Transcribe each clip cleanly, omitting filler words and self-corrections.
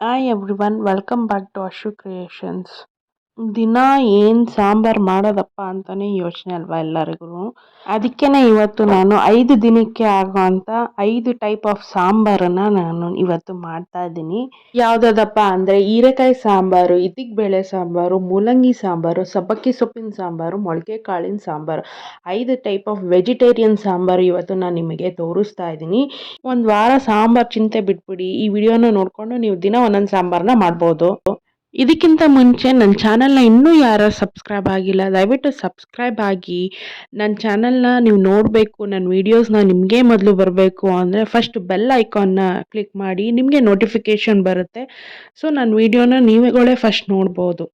Hi everyone, welcome back to Ashu Creations. ದಿನ ಏನು ಸಾಂಬಾರು ಮಾಡೋದಪ್ಪ ಅಂತಾನೆ ಯೋಚನೆ ಅಲ್ವಾ ಎಲ್ಲರಿಗೂ. ಅದಕ್ಕೇನೆ ಇವತ್ತು ನಾನು 5 ದಿನಕ್ಕೆ ಆಗುವಂಥ 5 ಟೈಪ್ ಆಫ್ ಸಾಂಬಾರನ್ನ ನಾನು ಇವತ್ತು ಮಾಡ್ತಾ ಇದ್ದೀನಿ. ಯಾವ್ದಾದಪ್ಪ ಅಂದರೆ ಹೀರೆಕಾಯಿ ಸಾಂಬಾರು, ಬೇಳೆ ಸಾಂಬಾರು, ಮೂಲಂಗಿ ಸಾಂಬಾರು, ಸಬ್ಬಕ್ಕಿ ಸೊಪ್ಪಿನ ಸಾಂಬಾರು, ಮೊಳಕೆ ಕಾಳಿನ sambar. 5 type of vegetarian sambar ಇವತ್ತು ನಾನು ನಿಮಗೆ ತೋರಿಸ್ತಾ ಇದ್ದೀನಿ. ಒಂದು ವಾರ ಸಾಂಬಾರು ಚಿಂತೆ ಬಿಟ್ಬಿಡಿ, ಈ ವಿಡಿಯೋನ ನೋಡಿಕೊಂಡು ನೀವು ದಿನ ಒಂದೊಂದು ಸಾಂಬಾರನ್ನ ಮಾಡ್ಬೋದು. ಇದಕ್ಕಿಂತ ಮುಂಚೆ ನನ್ನ ಚಾನಲ್ನ ಇನ್ನೂ ಯಾರು ಸಬ್ಸ್ಕ್ರೈಬ್ ಆಗಿಲ್ಲ, ದಯವಿಟ್ಟು ಸಬ್ಸ್ಕ್ರೈಬ್ ಆಗಿ. ನನ್ನ ಚಾನಲ್ನ ನೀವು ನೋಡಬೇಕು, ನನ್ನ ವೀಡಿಯೋಸ್ನ ನಿಮಗೆ ಮೊದಲು ಬರಬೇಕು ಅಂದರೆ ಫಸ್ಟ್ ಬೆಲ್ ಐಕಾನ್ನ ಕ್ಲಿಕ್ ಮಾಡಿ, ನಿಮಗೆ ನೋಟಿಫಿಕೇಷನ್ ಬರುತ್ತೆ. ಸೊ ನನ್ನ ವೀಡಿಯೋನ ನೀವುಗಳೇ ಫಸ್ಟ್ ನೋಡ್ಬೋದು.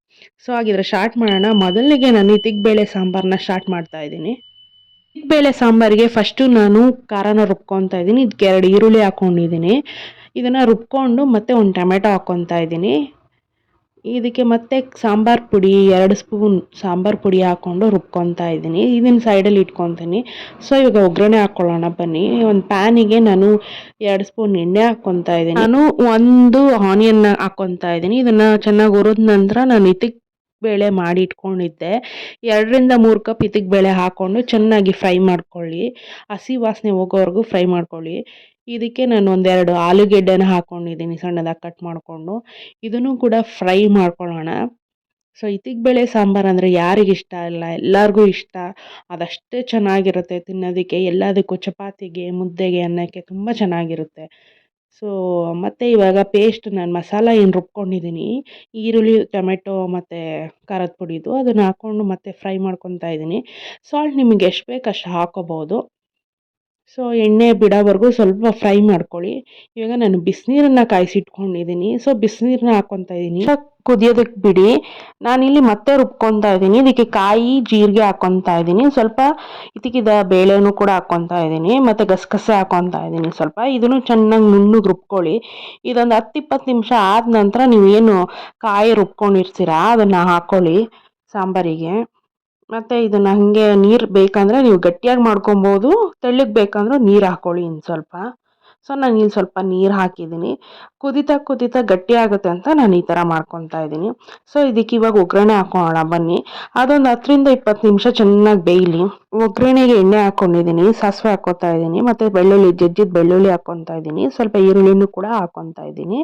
ಸೊ ಹಾಗಿದ್ರೆ ಸ್ಟಾರ್ಟ್ ಮಾಡೋಣ. ಮೊದಲಿಗೆ ನಾನು ಬೇಳೆ ಸಾಂಬಾರನ್ನ ಸ್ಟಾರ್ಟ್ ಮಾಡ್ತಾ ಇದ್ದೀನಿ. ಬೇಳೆ ಸಾಂಬಾರಿಗೆ ಫಸ್ಟು ನಾನು ಖಾರನ ರುಬ್ಕೊತಾ ಇದ್ದೀನಿ. ಇದಕ್ಕೆ 2 ಈರುಳ್ಳಿ ಹಾಕ್ಕೊಂಡಿದ್ದೀನಿ. ಇದನ್ನು ರುಬ್ಕೊಂಡು ಮತ್ತೆ ಒಂದು ಟೊಮೆಟೊ ಹಾಕ್ಕೊತಾ ಇದ್ದೀನಿ. ಇದಕ್ಕೆ ಮತ್ತೆ ಸಾಂಬಾರು ಪುಡಿ 2 ಸ್ಪೂನ್ ಸಾಂಬಾರು ಪುಡಿ ಹಾಕ್ಕೊಂಡು ರುಬ್ಕೊತಾ ಇದ್ದೀನಿ. ಇದನ್ನು ಸೈಡಲ್ಲಿ ಇಟ್ಕೊತೀನಿ. ಸೊ ಇವಾಗ ಒಗ್ಗರಣೆ ಹಾಕ್ಕೊಳ್ಳೋಣ ಬನ್ನಿ. ಒಂದು ಪ್ಯಾನಿಗೆ ನಾನು 2 ಸ್ಪೂನ್ ಎಣ್ಣೆ ಹಾಕ್ಕೊತಾ ಇದ್ದೀನಿ. ನಾನು 1 ಆನಿಯನ್ನ ಹಾಕ್ಕೊತಾ ಇದ್ದೀನಿ. ಇದನ್ನು ಚೆನ್ನಾಗಿ ಹುರಿದ ನಂತರ ನಾನು ಬೇಳೆ ಮಾಡಿ ಇಟ್ಕೊಂಡಿದ್ದೆ. 2ರಿಂದ 3 ಕಪ್ ಬೇಳೆ ಹಾಕ್ಕೊಂಡು ಚೆನ್ನಾಗಿ ಫ್ರೈ ಮಾಡ್ಕೊಳ್ಳಿ. ಹಸಿ ವಾಸನೆ ಹೋಗೋವರೆಗೂ ಫ್ರೈ ಮಾಡ್ಕೊಳ್ಳಿ. ಇದಕ್ಕೆ ನಾನು 1-2 ಆಲೂಗೆಡ್ಡೆನ ಹಾಕ್ಕೊಂಡಿದ್ದೀನಿ ಸಣ್ಣದಾಗಿ ಕಟ್ ಮಾಡಿಕೊಂಡು. ಇದನ್ನು ಕೂಡ ಫ್ರೈ ಮಾಡ್ಕೊಳ್ಳೋಣ. ಸೊ ಬೇಳೆ ಸಾಂಬಾರು ಅಂದರೆ ಯಾರಿಗಿಷ್ಟ ಇಲ್ಲ, ಎಲ್ಲರಿಗೂ ಇಷ್ಟ. ಅದಷ್ಟೇ ಚೆನ್ನಾಗಿರುತ್ತೆ ತಿನ್ನೋದಕ್ಕೆ. ಎಲ್ಲದಕ್ಕೂ ಚಪಾತಿಗೆ, ಮುದ್ದೆಗೆ, ಅನ್ನಕ್ಕೆ ತುಂಬ ಚೆನ್ನಾಗಿರುತ್ತೆ. ಸೊ ಮತ್ತು ಇವಾಗ ಪೇಸ್ಟ್ ನಾನು ಮಸಾಲ ಏನು ರುಬ್ಕೊಂಡಿದ್ದೀನಿ, ಈರುಳ್ಳಿ, ಟೊಮೆಟೊ ಮತ್ತು ಖಾರದ ಪುಡಿದು, ಅದನ್ನು ಹಾಕ್ಕೊಂಡು ಮತ್ತೆ ಫ್ರೈ ಮಾಡ್ಕೊತಾ ಇದ್ದೀನಿ. ಸಾಲ್ಟ್ ನಿಮಗೆ ಎಷ್ಟು ಬೇಕು ಅಷ್ಟು ಹಾಕ್ಕೋಬೋದು. ಸೊ ಎಣ್ಣೆ ಬಿಡೋವರೆಗೂ ಸ್ವಲ್ಪ ಫ್ರೈ ಮಾಡ್ಕೊಳ್ಳಿ. ಇವಾಗ ನಾನು ಬಿಸಿನೀರನ್ನು ಕಾಯಿಸಿಟ್ಕೊಂಡಿದ್ದೀನಿ. ಸೊ ಬಿಸಿನೀರನ್ನ ಹಾಕ್ಕೊತಾ ಇದ್ದೀನಿ. ಕುದಿಯೋದಕ್ಕೆ ಬಿಡಿ. ನಾನಿಲ್ಲಿ ಮತ್ತೆ ರುಬ್ಕೊತಾ ಇದ್ದೀನಿ. ಇದಕ್ಕೆ ಕಾಯಿ, ಜೀರಿಗೆ ಹಾಕ್ಕೊತಾ ಇದ್ದೀನಿ. ಸ್ವಲ್ಪ ಇತಿಕಿದ ಬೇಳೆನೂ ಕೂಡ ಹಾಕ್ಕೊತಾ ಇದ್ದೀನಿ. ಮತ್ತು ಗಸಗಸೆ ಹಾಕ್ಕೊತಾ ಇದ್ದೀನಿ ಸ್ವಲ್ಪ. ಇದನ್ನು ಚೆನ್ನಾಗಿ ನುಣ್ಣಗೆ ರುಬ್ಕೊಳ್ಳಿ. ಇದೊಂದು 10-20 ನಿಮಿಷ ಆದ ನಂತರ ನೀವೇನು ಕಾಯಿ ರುಬ್ಕೊಂಡಿರ್ತೀರಾ ಅದನ್ನು ಹಾಕ್ಕೊಳ್ಳಿ ಸಾಂಬಾರಿಗೆ. ಮತ್ತು ಇದನ್ನು ಹಾಗೆ ನೀರು ಬೇಕಂದರೆ ನೀವು ಗಟ್ಟಿಯಾಗಿ ಮಾಡ್ಕೊಬೋದು, ತೆಳ್ಳಗೆ ಬೇಕಂದ್ರೆ ನೀರು ಹಾಕ್ಕೊಳ್ಳಿ ಇನ್ನು ಸ್ವಲ್ಪ. ಸೊ ನಾನು ಇಲ್ಲಿ ಸ್ವಲ್ಪ ನೀರು ಹಾಕಿದ್ದೀನಿ. ಕುದೀತಾ ಗಟ್ಟಿ ಆಗುತ್ತೆ ಅಂತ ನಾನು ಈ ಥರ ಮಾಡ್ಕೊತಾ ಇದ್ದೀನಿ. ಸೊ ಇದಕ್ಕೆ ಇವಾಗ ಒಗ್ಗರಣೆ ಹಾಕ್ಕೊಳ್ಳೋಣ ಬನ್ನಿ. ಅದೊಂದು 10-20 ನಿಮಿಷ ಚೆನ್ನಾಗಿ ಬೇಯಲಿ. ಒಗ್ಗರಣೆಗೆ ಎಣ್ಣೆ ಹಾಕ್ಕೊಂಡಿದ್ದೀನಿ, ಸಾಸಿವೆ ಹಾಕ್ಕೊತಾ ಇದ್ದೀನಿ, ಮತ್ತು ಜಜ್ಜಿದ ಬೆಳ್ಳುಳ್ಳಿ ಹಾಕ್ಕೊತಾ ಇದ್ದೀನಿ, ಸ್ವಲ್ಪ ಈರುಳ್ಳಿನೂ ಕೂಡ ಹಾಕ್ಕೊತಾ ಇದ್ದೀನಿ.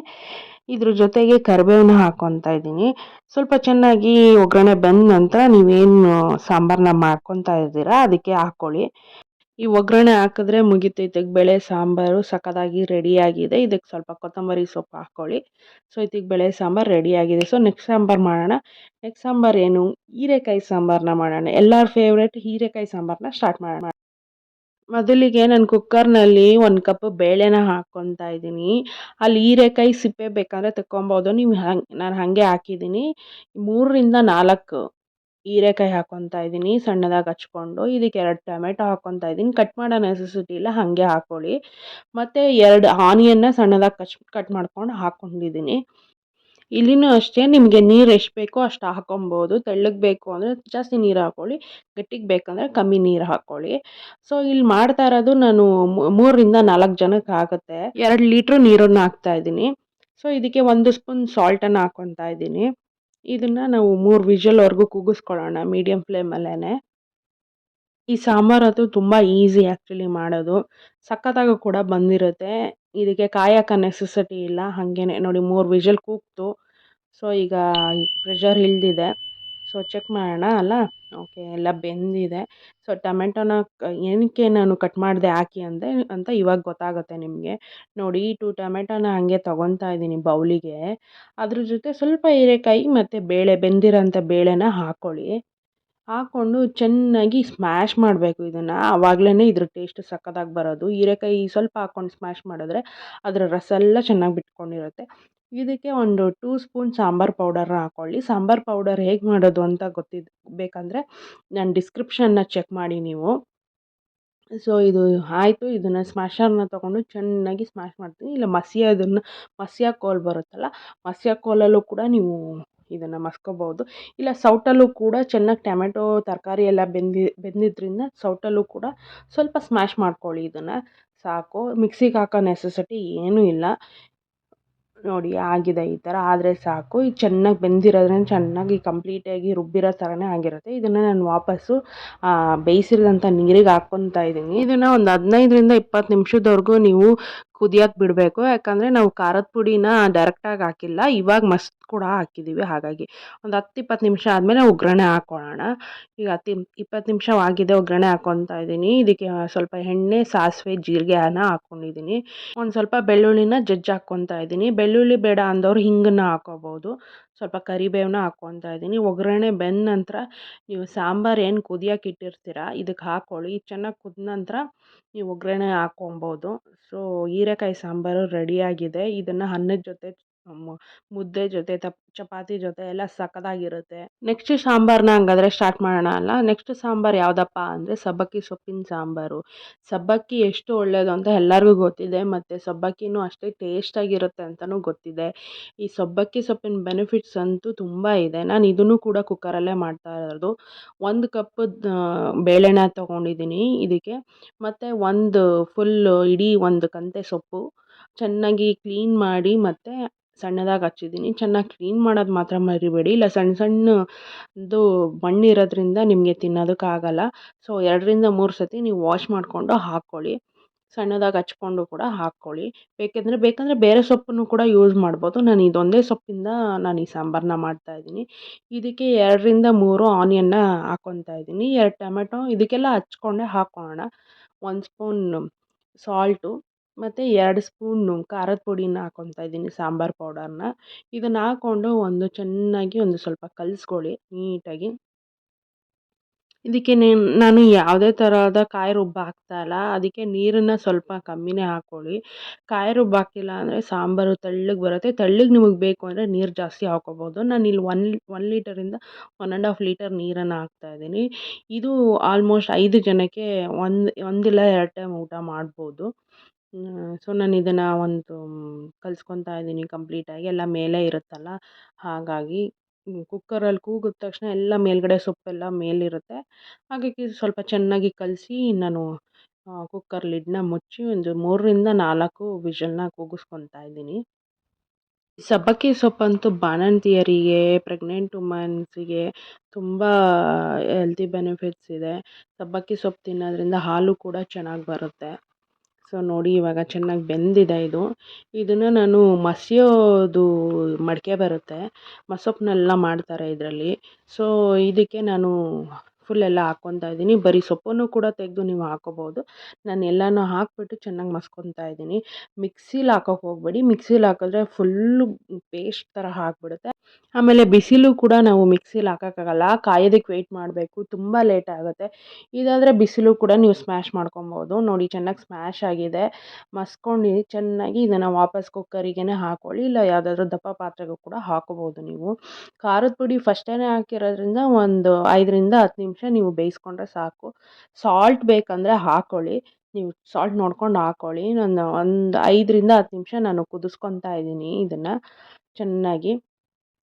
ಇದ್ರ ಜೊತೆಗೆ ಕರಿಬೇವನ್ನ ಹಾಕ್ಕೊತಾ ಇದ್ದೀನಿ. ಸ್ವಲ್ಪ ಚೆನ್ನಾಗಿ ಒಗ್ಗರಣೆ ಬಂದ ನಂತರ ನೀವೇನು ಸಾಂಬಾರನ್ನ ಮಾಡ್ಕೊತಾ ಇದ್ದೀರಾ ಅದಕ್ಕೆ ಹಾಕ್ಕೊಳ್ಳಿ. ಈ ಒಗ್ಗರಣೆ ಹಾಕಿದ್ರೆ ಮುಗಿತು, ಬೇಳೆ ಸಾಂಬಾರು ಸಖತ್ತಾಗಿ ರೆಡಿಯಾಗಿದೆ. ಇದಕ್ಕೆ ಸ್ವಲ್ಪ ಕೊತ್ತಂಬರಿ ಸೊಪ್ಪು ಹಾಕ್ಕೊಳ್ಳಿ. ಸೊ ಬೇಳೆ ಸಾಂಬಾರು ರೆಡಿಯಾಗಿದೆ. ಸೊ ನೆಕ್ಸ್ಟ್ ಸಾಂಬಾರು ಮಾಡೋಣ. ನೆಕ್ಸ್ಟ್ ಸಾಂಬಾರು ಏನು, ಹೀರೆಕಾಯಿ ಸಾಂಬಾರನ್ನ ಮಾಡೋಣ. ಎಲ್ಲರ ಫೇವ್ರೇಟ್ ಹೀರೆಕಾಯಿ ಸಾಂಬಾರನ್ನ ಸ್ಟಾರ್ಟ್ ಮಾಡೋಣ. ಮೊದಲಿಗೆ ನಾನು ಕುಕ್ಕರ್ನಲ್ಲಿ 1 ಕಪ್ ಬೇಳೆನ ಹಾಕ್ಕೊತಾ ಇದ್ದೀನಿ. ಅಲ್ಲಿ ಹೀರೆಕಾಯಿ ಸಿಪ್ಪೆ ಬೇಕಂದರೆ ತಗೊಬೋದು, ನೀವು ನಾನು ಹಾಗೆ ಹಾಕಿದ್ದೀನಿ. 3ರಿಂದ 4 ಹೀರೆಕಾಯಿ ಹಾಕ್ಕೊತಾ ಇದ್ದೀನಿ ಸಣ್ಣದಾಗಿ ಹಚ್ಕೊಂಡು. ಇದಕ್ಕೆ 2 ಟೊಮೆಟೊ ಹಾಕ್ಕೊತಾ ಇದ್ದೀನಿ. ಕಟ್ ಮಾಡೋ ನೆಸೆಸಿಟಿ ಇಲ್ಲ, ಹಾಗೆ ಹಾಕ್ಕೊಳ್ಳಿ. ಮತ್ತು 2 ಆನಿಯನ್ನ ಸಣ್ಣದಾಗಿ ಕಟ್ ಮಾಡ್ಕೊಂಡು ಹಾಕ್ಕೊಂಡಿದ್ದೀನಿ. ಇಲ್ಲಿನೂ ಅಷ್ಟೇ, ನಿಮಗೆ ನೀರು ಎಷ್ಟು ಬೇಕೋ ಅಷ್ಟು ಹಾಕ್ಕೊಬೋದು. ತೆಳ್ಳಗೆ ಬೇಕು ಅಂದರೆ ಜಾಸ್ತಿ ನೀರು ಹಾಕ್ಕೊಳ್ಳಿ, ಗಟ್ಟಿಗೆ ಬೇಕಂದರೆ ಕಮ್ಮಿ ನೀರು ಹಾಕ್ಕೊಳ್ಳಿ. ಸೊ ಇಲ್ಲಿ ಮಾಡ್ತಾ ಇರೋದು ನಾನು 3ರಿಂದ 4 ಜನಕ್ಕೆ ಆಗುತ್ತೆ. 2 ಲೀಟ್ರ್ ನೀರನ್ನು ಹಾಕ್ತಾ ಇದ್ದೀನಿ. ಸೊ ಇದಕ್ಕೆ 1 ಸ್ಪೂನ್ ಸಾಲ್ಟನ್ನು ಹಾಕ್ಕೊತಾ ಇದ್ದೀನಿ. ಇದನ್ನು ನಾವು 3 ವಿಷಲ್ವರೆಗೂ ಕೂಗಿಸ್ಕೊಳ್ಳೋಣ ಮೀಡಿಯಮ್ ಫ್ಲೇಮಲ್ಲೇ. ಈ ಸಾಂಬಾರು ಅದು ತುಂಬ ಈಸಿ ಆ್ಯಕ್ಚುಲಿ ಮಾಡೋದು, ಸಖತ್ತಾಗಿ ಕೂಡ ಬಂದಿರುತ್ತೆ. ಇದಕ್ಕೆ ಕಾಯಿ ಹಾಕೋ ನೆಸೆಸಿಟಿ ಇಲ್ಲ, ಹಾಗೇನೆ ನೋಡಿ 3 ವಿಷಲ್ ಕೂಗ್ತು. ಸೊ ಈಗ ಪ್ರೆಷರ್ ಇಳಿದಿದೆ. ಸೊ ಚೆಕ್ ಮಾಡೋಣ ಅಲ್ಲ. ಓಕೆ, ಎಲ್ಲ ಬೆಂದಿದೆ. ಸೊ ಟೊಮೆಟೊನ ಏನಕ್ಕೆ ನಾನು ಕಟ್ ಮಾಡಿದೆ ಹಾಕಿ ಅಂತ ಇವಾಗ ಗೊತ್ತಾಗುತ್ತೆ ನಿಮಗೆ. ನೋಡಿ 2 ಟೊಮೆಟೊನ ಹಾಗೆ ತೊಗೊತಾ ಇದ್ದೀನಿ ಬೌಲಿಗೆ. ಅದ್ರ ಜೊತೆ ಸ್ವಲ್ಪ ಹೀರೆಕಾಯಿ ಮತ್ತು ಬೆಂದಿರೋಂಥ ಬೇಳೆನ ಹಾಕ್ಕೊಳ್ಳಿ. ಹಾಕ್ಕೊಂಡು ಚೆನ್ನಾಗಿ ಸ್ಮ್ಯಾಶ್ ಮಾಡಬೇಕು ಇದನ್ನು, ಆವಾಗಲೇ ಇದ್ರ ಟೇಸ್ಟ್ ಸಖತ್ತಾಗಿ ಬರೋದು. ಹೀರೆಕಾಯಿ ಸ್ವಲ್ಪ ಹಾಕ್ಕೊಂಡು ಸ್ಮ್ಯಾಶ್ ಮಾಡಿದ್ರೆ ಅದರ ರಸ ಎಲ್ಲ ಚೆನ್ನಾಗಿ ಬಿಟ್ಕೊಂಡಿರುತ್ತೆ. ಇದಕ್ಕೆ ಒಂದು 2 ಸ್ಪೂನ್ ಸಾಂಬಾರು ಪೌಡರ್ನ ಹಾಕ್ಕೊಳ್ಳಿ. ಸಾಂಬಾರು ಪೌಡರ್ ಹೇಗೆ ಮಾಡೋದು ಅಂತ ಬೇಕಂದರೆ ನಾನು ಡಿಸ್ಕ್ರಿಪ್ಷನ್ನ ಚೆಕ್ ಮಾಡಿ ನೀವು. ಸೊ ಇದು ಆಯಿತು. ಇದನ್ನು ಸ್ಮ್ಯಾಶರ್ನ ತೊಗೊಂಡು ಚೆನ್ನಾಗಿ ಸ್ಮ್ಯಾಶ್ ಮಾಡ್ತೀನಿ. ಇಲ್ಲ ಮಸಿಯೋ ಕೋಲ್ ಬರುತ್ತಲ್ಲ, ಮಸಿಯೋ ಕೋಲಲ್ಲೂ ಕೂಡ ನೀವು ಇದನ್ನು ಮಸ್ಕೋಬೋದು. ಇಲ್ಲ ಸೌಟಲ್ಲೂ ಕೂಡ ಚೆನ್ನಾಗಿ ಟೊಮೆಟೊ ತರಕಾರಿ ಎಲ್ಲ ಬೆಂದಿದ್ರಿಂದ ಸೌಟಲ್ಲೂ ಕೂಡ ಸ್ವಲ್ಪ ಸ್ಮ್ಯಾಶ್ ಮಾಡ್ಕೊಳ್ಳಿ. ಇದನ್ನು ಸಾಕು, ಮಿಕ್ಸಿಗೆ ಹಾಕೋ ನೆಸೆಸಿಟಿ ಏನೂ ಇಲ್ಲ. ನೋಡಿ ಆಗಿದೆ, ಈ ಥರ ಆದರೆ ಸಾಕು. ಇದು ಚೆನ್ನಾಗಿ ಬೆಂದಿರೋದ್ರಿಂದ ಚೆನ್ನಾಗಿ ಕಂಪ್ಲೀಟಾಗಿ ರುಬ್ಬಿರೋ ಥರನೇ ಆಗಿರುತ್ತೆ. ಇದನ್ನು ನಾನು ವಾಪಸ್ಸು ಬೇಯಿಸಿರೋಂಥ ನೀರಿಗೆ ಹಾಕ್ಕೊತಾ ಇದ್ದೀನಿ. ಇದನ್ನು ಒಂದು 15-20 ನಿಮಿಷದವರೆಗೂ ನೀವು ಕುದಿಯೋಕೆ ಬಿಡಬೇಕು. ಯಾಕಂದರೆ ನಾವು ಖಾರದ ಪುಡಿನ ಡೈರೆಕ್ಟಾಗಿ ಹಾಕಿಲ್ಲ, ಇವಾಗ ಮಸ್ತ್ ಕೂಡ ಹಾಕಿದ್ದೀವಿ. ಹಾಗಾಗಿ ಒಂದು 10-20 ನಿಮಿಷ ಆದಮೇಲೆ ಒಗ್ಗರಣೆ ಹಾಕ್ಕೊಳ್ಳೋಣ. ಈಗ 10-20 ನಿಮಿಷವಾಗಿದೆ, ಒಗ್ಗರಣೆ ಹಾಕ್ಕೊತಾ ಇದ್ದೀನಿ. ಇದಕ್ಕೆ ಸ್ವಲ್ಪ ಎಣ್ಣೆ, ಸಾಸಿವೆ, ಜೀರಿಗೆನ ಹಾಕ್ಕೊಂಡಿದ್ದೀನಿ. ಒಂದು ಸ್ವಲ್ಪ ಬೆಳ್ಳುಳ್ಳಿನ ಜಜ್ಜಿ ಹಾಕ್ಕೊತಾ ಇದ್ದೀನಿ. ಬೆಳ್ಳುಳ್ಳಿ ಬೇಡ ಅಂದವರು ಹಿಂಗನ್ನ ಹಾಕ್ಕೋಬೋದು. ಸ್ವಲ್ಪ ಕರಿಬೇವನ್ನ ಹಾಕ್ಕೊತಾ ಇದ್ದೀನಿ. ಒಗ್ಗರಣೆ ಬೆಂದ ನಂತರ ನೀವು ಸಾಂಬಾರು ಏನು ಕುದಿಯೋಕೆ ಇಟ್ಟಿರ್ತೀರ ಇದಕ್ಕೆ ಹಾಕ್ಕೊಳ್ಳಿ. ಚೆನ್ನಾಗಿ ಕುದ್ದ ನಂತರ ನೀವು ಒಗ್ಗರಣೆ ಹಾಕ್ಕೊಬೋದು. ಸೊ ಹೀರೆಕಾಯಿ ಸಾಂಬಾರು ರೆಡಿಯಾಗಿದೆ. ಇದನ್ನು ಅನ್ನದ ಜೊತೆ, ಮುದ್ದೆ ಜೊತೆ, ಚಪಾತಿ ಜೊತೆ ಎಲ್ಲ ಸಖತ್ತಾಗಿರುತ್ತೆ. ನೆಕ್ಸ್ಟ್ ಸಾಂಬಾರನ್ನ ಹಂಗಾದ್ರೆ ಸ್ಟಾರ್ಟ್ ಮಾಡೋಣ ಅಲ್ಲ. ನೆಕ್ಸ್ಟ್ ಸಾಂಬಾರು ಯಾವುದಪ್ಪ ಅಂದರೆ ಸಬ್ಬಕ್ಕಿ ಸೊಪ್ಪಿನ ಸಾಂಬಾರು. ಸಬ್ಬಕ್ಕಿ ಎಷ್ಟು ಒಳ್ಳೆಯದು ಅಂತ ಎಲ್ಲರಿಗೂ ಗೊತ್ತಿದೆ, ಮತ್ತು ಸಬ್ಬಕ್ಕಿನೂ ಅಷ್ಟೇ ಟೇಸ್ಟಾಗಿರುತ್ತೆ ಅಂತಲೂ ಗೊತ್ತಿದೆ. ಈ ಸಬ್ಬಕ್ಕಿ ಸೊಪ್ಪಿನ ಬೆನಿಫಿಟ್ಸ್ ಅಂತೂ ತುಂಬ ಇದೆ. ನಾನು ಇದನ್ನು ಕೂಡ ಕುಕ್ಕರಲ್ಲೇ ಮಾಡ್ತಾ ಇರೋದು. 1 ಕಪ್ ಬೇಳೆನ ತೊಗೊಂಡಿದ್ದೀನಿ ಇದಕ್ಕೆ, ಮತ್ತು ಒಂದು ಇಡೀ ಒಂದು ಕಂತೆ ಸೊಪ್ಪು ಚೆನ್ನಾಗಿ ಕ್ಲೀನ್ ಮಾಡಿ ಮತ್ತು ಸಣ್ಣದಾಗಿ ಹಚ್ಚಿದ್ದೀನಿ. ಚೆನ್ನಾಗಿ ಕ್ಲೀನ್ ಮಾಡೋದು ಮಾತ್ರ ಮರಿಬೇಡಿ, ಇಲ್ಲ ಸಣ್ಣ ಸಣ್ಣದು ಮಣ್ಣಿರೋದ್ರಿಂದ ನಿಮಗೆ ತಿನ್ನೋದಕ್ಕಾಗಲ್ಲ. ಸೊ 2-3 ಸತಿ ನೀವು ವಾಶ್ ಮಾಡಿಕೊಂಡು ಹಾಕ್ಕೊಳ್ಳಿ. ಸಣ್ಣದಾಗಿ ಹಚ್ಕೊಂಡು ಕೂಡ ಹಾಕ್ಕೊಳ್ಳಿ. ಬೇಕಂದರೆ ಬೇರೆ ಸೊಪ್ಪನ್ನು ಕೂಡ ಯೂಸ್ ಮಾಡ್ಬೋದು. ನಾನು ಇದೊಂದೇ ಸೊಪ್ಪಿಂದ ನಾನು ಈ ಸಾಂಬಾರನ್ನ ಮಾಡ್ತಾಯಿದ್ದೀನಿ. ಇದಕ್ಕೆ 2-3 ಆನಿಯನ್ನ ಹಾಕ್ಕೊತಾ ಇದ್ದೀನಿ, 2 ಟೊಮೆಟೊ, ಇದಕ್ಕೆಲ್ಲ ಹಚ್ಕೊಂಡೇ ಹಾಕ್ಕೊಳ್ಳೋಣ. 1 ಸ್ಪೂನ್ ಸಾಲ್ಟು ಮತ್ತು 2 ಸ್ಪೂನು ಖಾರದ ಪುಡಿನ ಹಾಕ್ಕೊತಾ ಇದ್ದೀನಿ, ಸಾಂಬಾರು ಪೌಡರ್ನ. ಇದನ್ನು ಹಾಕ್ಕೊಂಡು ಚೆನ್ನಾಗಿ ಒಂದು ಸ್ವಲ್ಪ ಕಲಿಸ್ಕೊಳ್ಳಿ ನೀಟಾಗಿ. ಇದಕ್ಕೆ ನಾನು ಯಾವುದೇ ಥರದ ಕಾಯಿ ರುಬ್ಬ ಹಾಕ್ತಾಯಿಲ್ಲ, ಅದಕ್ಕೆ ನೀರನ್ನು ಸ್ವಲ್ಪ ಕಮ್ಮಿನೇ ಹಾಕ್ಕೊಳ್ಳಿ. ಕಾಯಿ ರುಬ್ಬ ಹಾಕಿಲ್ಲ ಅಂದರೆ ಸಾಂಬಾರು ತೆಳ್ಳಗೆ ಬರುತ್ತೆ. ತೆಳ್ಳಗೆ ನಿಮಗೆ ಬೇಕು ಅಂದರೆ ನೀರು ಜಾಸ್ತಿ ಹಾಕ್ಕೋಬೋದು. ನಾನಿಲ್ಲಿ 1 ಲೀಟರಿಂದ 1.5 ಲೀಟರ್ ನೀರನ್ನು ಹಾಕ್ತಾಯಿದ್ದೀನಿ. ಇದು ಆಲ್ಮೋಸ್ಟ್ 5 ಜನಕ್ಕೆ ಒಂದಿಲ್ಲ 2 ಟೈಮ್ ಊಟ ಮಾಡ್ಬೋದು. ಸೊ ನಾನು ಇದನ್ನು ಕಲಿಸ್ಕೊತಾ ಇದ್ದೀನಿ ಕಂಪ್ಲೀಟಾಗಿ. ಎಲ್ಲ ಮೇಲೆ ಇರುತ್ತಲ್ಲ, ಹಾಗಾಗಿ ಕುಕ್ಕರಲ್ಲಿ ಕೂಗಿದ ತಕ್ಷಣ ಎಲ್ಲ ಮೇಲ್ಗಡೆ ಸೊಪ್ಪೆಲ್ಲ ಮೇಲಿರುತ್ತೆ. ಹಾಗಾಗಿ ಸ್ವಲ್ಪ ಚೆನ್ನಾಗಿ ಕಲಸಿ ನಾನು ಕುಕ್ಕರ್ ಲಿಡ್ನ ಮುಚ್ಚಿ ಒಂದು 3-4 ವಿಷಲ್ನ ಕೂಗಿಸ್ಕೊತಾ ಇದ್ದೀನಿ. ಸಬ್ಬಕ್ಕಿ ಸೊಪ್ಪಂತೂ ಬಾಣಂತಿಯರಿಗೆ, ಪ್ರೆಗ್ನೆಂಟ್ ವುಮನ್ಸಿಗೆ ತುಂಬ ಹೆಲ್ತಿ ಬೆನಿಫಿಟ್ಸ್ ಇದೆ. ಸಬ್ಬಕ್ಕಿ ಸೊಪ್ಪು ತಿನ್ನೋದ್ರಿಂದ ಹಾಲು ಕೂಡ ಚೆನ್ನಾಗಿ ಬರುತ್ತೆ. ಸೊ ನೋಡಿ ಇವಾಗ ಚೆನ್ನಾಗಿ ಬೆಂದಿದೆ ಇದು. ಇದನ್ನು ನಾನು ಮಸಿಯೋದು ಮಡಿಕೆ ಬರುತ್ತೆ, ಮಸೊಪ್ಪನ್ನೆಲ್ಲ ಮಾಡ್ತಾರೆ ಇದರಲ್ಲಿ. ಸೊ ಇದಕ್ಕೆ ನಾನು ಫುಲ್ಲೆಲ್ಲ ಹಾಕ್ಕೊತಾ ಇದ್ದೀನಿ. ಬರೀ ಸೊಪ್ಪನ್ನು ಕೂಡ ತೆಗೆದು ನೀವು ಹಾಕ್ಕೋಬೋದು. ನಾನು ಎಲ್ಲನೂ ಹಾಕ್ಬಿಟ್ಟು ಚೆನ್ನಾಗಿ ಮಸ್ಕೊತಾ ಇದ್ದೀನಿ. ಮಿಕ್ಸಿಲಿ ಹಾಕೋಕೆ ಹೋಗಬೇಡಿ, ಮಿಕ್ಸಿಲಿ ಹಾಕಿದ್ರೆ ಫುಲ್ಲು ಪೇಸ್ಟ್ ಥರ ಆಗಿಬಿಡುತ್ತೆ. ಆಮೇಲೆ ಬಿಸಿಲು ಕೂಡ ನಾವು ಮಿಕ್ಸಿಲಿ ಹಾಕೋಕ್ಕಾಗಲ್ಲ, ಕಾಯೋದಕ್ಕೆ ವೆಯ್ಟ್ ಮಾಡಬೇಕು, ತುಂಬ ಲೇಟ್ ಆಗುತ್ತೆ. ಇದಾದರೆ ಬಿಸಿಲು ಕೂಡ ನೀವು ಸ್ಮ್ಯಾಶ್ ಮಾಡ್ಕೊಬೋದು. ನೋಡಿ ಚೆನ್ನಾಗಿ ಸ್ಮ್ಯಾಶ್ ಆಗಿದೆ. ಮಸ್ಕೊಂಡು ಚೆನ್ನಾಗಿ ಇದನ್ನು ವಾಪಸ್ ಕುಕ್ಕರಿಗೇ ಹಾಕ್ಕೊಳ್ಳಿ, ಇಲ್ಲ ಯಾವುದಾದ್ರೂ ದಪ್ಪ ಪಾತ್ರೆಗೂ ಕೂಡ ಹಾಕೋಬೋದು ನೀವು. ಖಾರದ ಪುಡಿ ಫಸ್ಟೇ ಹಾಕಿರೋದ್ರಿಂದ ಒಂದು 5-10 ನಿಮಿಷ ನೀವು ಬೇಯಿಸ್ಕೊಂಡ್ರೆ ಸಾಕು. ಸಾಲ್ಟ್ ಬೇಕಂದರೆ ಹಾಕ್ಕೊಳ್ಳಿ, ನೀವು ಸಾಲ್ಟ್ ನೋಡ್ಕೊಂಡು ಹಾಕ್ಕೊಳ್ಳಿ. ನಾನು ಒಂದು 5-10 ನಿಮಿಷ ನಾನು ಕುದಿಸ್ಕೊತಾ ಇದ್ದೀನಿ ಇದನ್ನು ಚೆನ್ನಾಗಿ.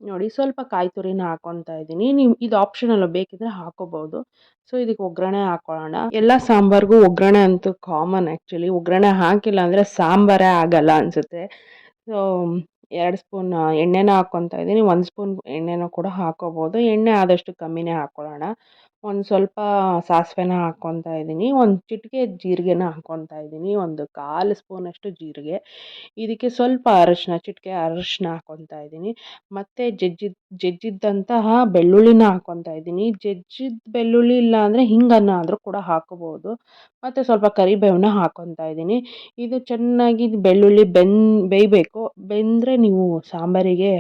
ನೋಡಿ ಸ್ವಲ್ಪ ಕಾಯಿ ತುರಿನ ಹಾಕ್ಕೊತಾ ಇದ್ದೀನಿ. ನೀವು ಇದು ಆಪ್ಷನಲ್, ಬೇಕಿದ್ರೆ ಹಾಕೋಬೋದು. ಸೊ ಇದಕ್ಕೆ ಒಗ್ಗರಣೆ ಹಾಕ್ಕೊಳ್ಳೋಣ. ಎಲ್ಲ ಸಾಂಬಾರಿಗೂ ಒಗ್ಗರಣೆ ಅಂತೂ ಕಾಮನ್. ಆ್ಯಕ್ಚುಲಿ ಒಗ್ಗರಣೆ ಹಾಕಿಲ್ಲ ಅಂದರೆ ಸಾಂಬಾರೇ ಆಗಲ್ಲ ಅನಿಸುತ್ತೆ. ಸೊ 2 ಸ್ಪೂನ್ ಎಣ್ಣೆನ ಹಾಕ್ಕೊತಾ ಇದ್ದೀನಿ. 1 ಸ್ಪೂನ್ ಎಣ್ಣೆನೂ ಕೂಡ ಹಾಕೋಬೋದು. ಎಣ್ಣೆ ಆದಷ್ಟು ಕಮ್ಮಿನೇ ಹಾಕ್ಕೊಳ್ಳೋಣ. ಒಂದು ಸ್ವಲ್ಪ ಸಾಸಿವೆನ ಹಾಕ್ಕೊತಾ ಇದ್ದೀನಿ. ಒಂದು ಚಿಟಿಕೆ ಜೀರಿಗೆನ ಹಾಕ್ಕೊತಾ ಇದ್ದೀನಿ, ಒಂದು 1/4 ಸ್ಪೂನಷ್ಟು ಜೀರಿಗೆ. ಇದಕ್ಕೆ ಸ್ವಲ್ಪ ಚಿಟಿಕೆ ಅರಶಿನ ಹಾಕ್ಕೊತಾ ಇದ್ದೀನಿ. ಮತ್ತು ಜಜ್ಜಿದ್ದಂತಹ ಬೆಳ್ಳುಳ್ಳಿನ ಹಾಕ್ಕೊತಾ ಇದ್ದೀನಿ. ಜಜ್ಜಿದ ಬೆಳ್ಳುಳ್ಳಿ ಇಲ್ಲ ಅಂದರೆ ಹಿಂಗನ್ನು ಆದರೂ ಕೂಡ ಹಾಕೋಬೋದು. ಮತ್ತು ಸ್ವಲ್ಪ ಕರಿಬೇವನ್ನ ಹಾಕ್ಕೊತಾ ಇದ್ದೀನಿ. ಇದು ಚೆನ್ನಾಗಿ ಬೆಳ್ಳುಳ್ಳಿ ಬೇಯಬೇಕು. ಬೆಂದರೆ ನೀವು ಸಾಂಬಾರಿಗೆ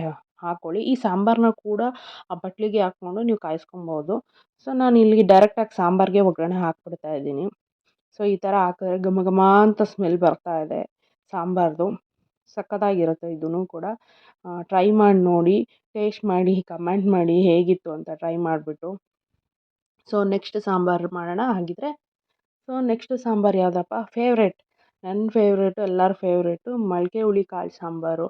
ಹಾಕ್ಕೊಳ್ಳಿ. ಈ ಸಾಂಬಾರನ್ನ ಕೂಡ ಆ ಬಟ್ಲಿಗೆ ಹಾಕ್ಕೊಂಡು ನೀವು ಕಾಯಿಸ್ಕೊಬೋದು. ಸೊ ನಾನು ಇಲ್ಲಿ ಡೈರೆಕ್ಟಾಗಿ ಸಾಂಬಾರಿಗೆ ಒಗ್ಗರಣೆ ಹಾಕ್ಬಿಡ್ತಾ ಇದ್ದೀನಿ. ಸೊ ಈ ಥರ ಹಾಕಿದ್ರೆ ಘಮ ಘಮ ಅಂತ ಸ್ಮೆಲ್ ಬರ್ತಾ ಇದೆ ಸಾಂಬಾರ್ದು. ಸಖತ್ತಾಗಿರುತ್ತೆ ಇದೂ ಕೂಡ. ಟ್ರೈ ಮಾಡಿ ನೋಡಿ, ಟೇಸ್ಟ್ ಮಾಡಿ, ಕಮೆಂಟ್ ಮಾಡಿ ಹೇಗಿತ್ತು ಅಂತ ಟ್ರೈ ಮಾಡಿಬಿಟ್ಟು. ಸೊ ನೆಕ್ಸ್ಟ್ ಸಾಂಬಾರು ಮಾಡೋಣ ಹಾಗಿದ್ರೆ. ಸೊ ನೆಕ್ಸ್ಟ್ ಸಾಂಬಾರು ಯಾವುದಪ್ಪ, ನನ್ನ ಫೇವ್ರೇಟು, ಎಲ್ಲರ ಫೇವ್ರೇಟು ಮೊಳಕೆ ಹುಳಿ ಕಾಳು ಸಾಂಬಾರು.